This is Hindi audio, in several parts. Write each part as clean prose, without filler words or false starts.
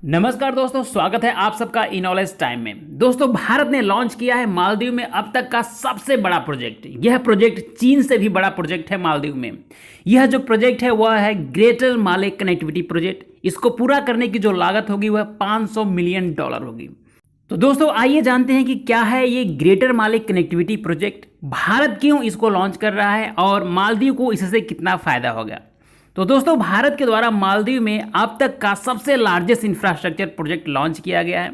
नमस्कार दोस्तों, स्वागत है आप सबका इन नॉलेज टाइम में। दोस्तों, भारत ने लॉन्च किया है मालदीव में अब तक का सबसे बड़ा प्रोजेक्ट। यह प्रोजेक्ट चीन से भी बड़ा प्रोजेक्ट है मालदीव में। यह जो प्रोजेक्ट है वह है ग्रेटर माले कनेक्टिविटी प्रोजेक्ट। इसको पूरा करने की जो लागत होगी वह $500 मिलियन होगी। तो दोस्तों आइए जानते हैं कि क्या है ये ग्रेटर माले कनेक्टिविटी प्रोजेक्ट, भारत क्यों इसको लॉन्च कर रहा है और मालदीव को इससे कितना फायदा होगा। तो दोस्तों, भारत के द्वारा मालदीव में अब तक का सबसे लार्जेस्ट इंफ्रास्ट्रक्चर प्रोजेक्ट लॉन्च किया गया है।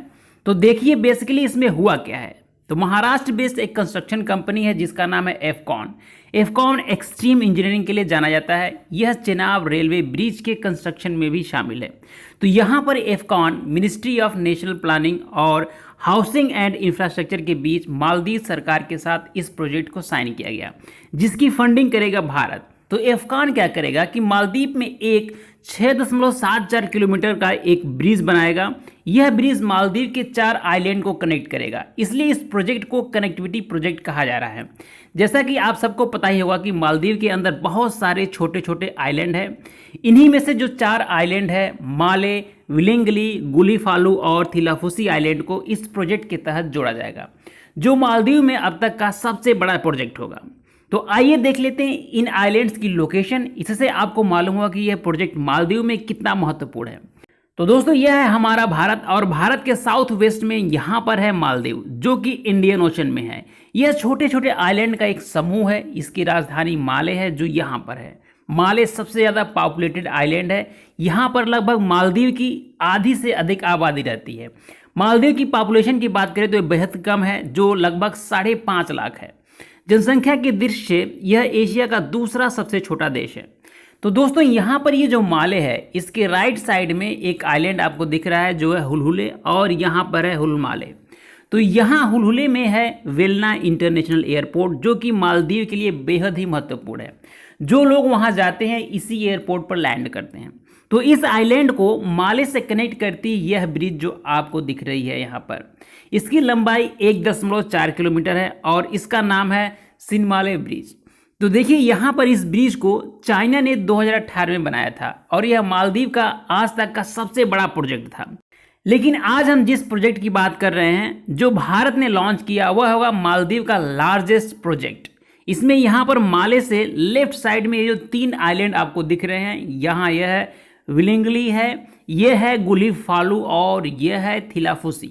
तो देखिए बेसिकली इसमें हुआ क्या है। तो महाराष्ट्र बेस्ड एक कंस्ट्रक्शन कंपनी है जिसका नाम है एफकॉन। एफकॉन एक्सट्रीम इंजीनियरिंग के लिए जाना जाता है। यह चेनाब रेलवे ब्रिज के कंस्ट्रक्शन में भी शामिल है। तो यहाँ पर Afcons ministry of national planning और हाउसिंग एंड इंफ्रास्ट्रक्चर के बीच मालदीव सरकार के साथ इस प्रोजेक्ट को साइन किया गया, जिसकी फंडिंग करेगा भारत। तो एफकॉन क्या करेगा कि मालदीव में एक 6.74 किलोमीटर का एक ब्रिज बनाएगा। यह ब्रिज मालदीव के 4 आइलैंड को कनेक्ट करेगा, इसलिए इस प्रोजेक्ट को कनेक्टिविटी प्रोजेक्ट कहा जा रहा है। जैसा कि आप सबको पता ही होगा कि मालदीव के अंदर बहुत सारे छोटे छोटे आइलैंड हैं। इन्हीं में से जो 4 आइलैंड है माले, विलिंगली, गुलीफालू और थिलाफुसी आइलैंड को इस प्रोजेक्ट के तहत जोड़ा जाएगा, जो मालदीव में अब तक का सबसे बड़ा प्रोजेक्ट होगा। तो आइए देख लेते हैं इन आइलैंड्स की लोकेशन। इससे आपको मालूम होगा कि यह प्रोजेक्ट मालदीव में कितना महत्वपूर्ण है। तो दोस्तों, यह है हमारा भारत और भारत के साउथ वेस्ट में यहाँ पर है मालदीव, जो कि इंडियन ओशन में है। यह छोटे छोटे आइलैंड का एक समूह है। इसकी राजधानी माले है, जो यहाँ पर है। माले सबसे ज़्यादा पॉपुलेटेड आइलैंड है। यहाँ पर लगभग मालदीव की आधी से अधिक आबादी रहती है। मालदीव की पॉपुलेशन की बात करें तो यह बेहद कम है, जो लगभग 5.5 लाख है। जनसंख्या की दृष्टि से यह एशिया का दूसरा सबसे छोटा देश है। तो दोस्तों, यहाँ पर ये जो माले है, इसके राइट साइड में एक आइलैंड आपको दिख रहा है जो है हुलहुले, और यहाँ पर है हुलमाले। तो यहाँ हुलहुले में है वेलना इंटरनेशनल एयरपोर्ट, जो कि मालदीव के लिए बेहद ही महत्वपूर्ण है। जो लोग वहाँ जाते हैं इसी एयरपोर्ट पर लैंड करते हैं। तो इस आइलैंड को माले से कनेक्ट करती यह ब्रिज जो आपको दिख रही है यहाँ पर, इसकी लंबाई 1.4 किलोमीटर है और इसका नाम है सिनमाले ब्रिज। तो देखिए यहाँ पर इस ब्रिज को चाइना ने 2018 में बनाया था और यह मालदीव का आज तक का सबसे बड़ा प्रोजेक्ट था। लेकिन आज हम जिस प्रोजेक्ट की बात कर रहे हैं, जो भारत ने लॉन्च किया, वह होगा मालदीव का लार्जेस्ट प्रोजेक्ट। इसमें यहाँ पर माले से लेफ्ट साइड में ये जो 3 आइलैंड आपको दिख रहे हैं, यहाँ यह है विलिंगली है, यह है गुलीफालू और यह है थिलाफुसी।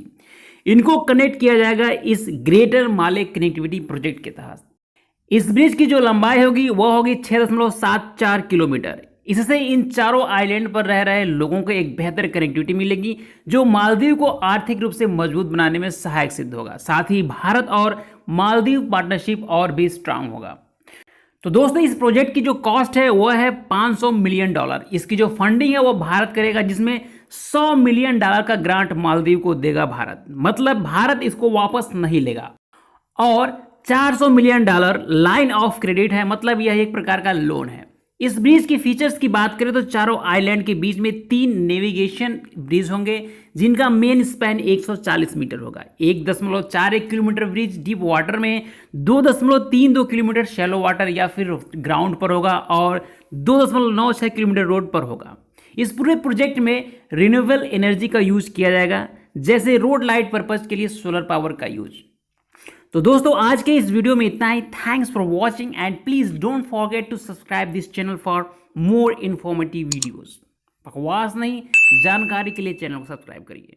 इनको कनेक्ट किया जाएगा इस ग्रेटर माले कनेक्टिविटी प्रोजेक्ट के तहत। इस ब्रिज की जो लंबाई होगी वह होगी 6.74 किलोमीटर। इससे इन चारों आइलैंड पर रह रहे लोगों को एक बेहतर कनेक्टिविटी मिलेगी, जो मालदीव को आर्थिक रूप से मजबूत बनाने में सहायक सिद्ध होगा। साथ ही भारत और मालदीव पार्टनरशिप और भी स्ट्रांग होगा। तो दोस्तों, इस प्रोजेक्ट की जो कॉस्ट है वह है $500 मिलियन। इसकी जो फंडिंग है वो भारत करेगा, जिसमें $100 मिलियन का ग्रांट मालदीव को देगा भारत। मतलब भारत इसको वापस नहीं लेगा। और $400 मिलियन लाइन ऑफ क्रेडिट है, मतलब यह एक प्रकार का लोन है। इस ब्रिज की फीचर्स की बात करें तो चारों आइलैंड के बीच में 3 नेविगेशन ब्रिज होंगे, जिनका मेन स्पैन 140 मीटर होगा। 1.41 किलोमीटर ब्रिज डीप वाटर में, 2.32 किलोमीटर शैलो वाटर या फिर ग्राउंड पर होगा और 2.96 किलोमीटर रोड पर होगा। इस पूरे प्रोजेक्ट में रिन्यूएबल एनर्जी का यूज किया जाएगा, जैसे रोड लाइट पर्पज के लिए सोलर पावर का यूज। तो दोस्तों, आज के इस वीडियो में इतना ही। Thanks for watching and please don't forget to subscribe this channel for more informative videos. बकवास नहीं, जानकारी के लिए चैनल को सब्सक्राइब करिए।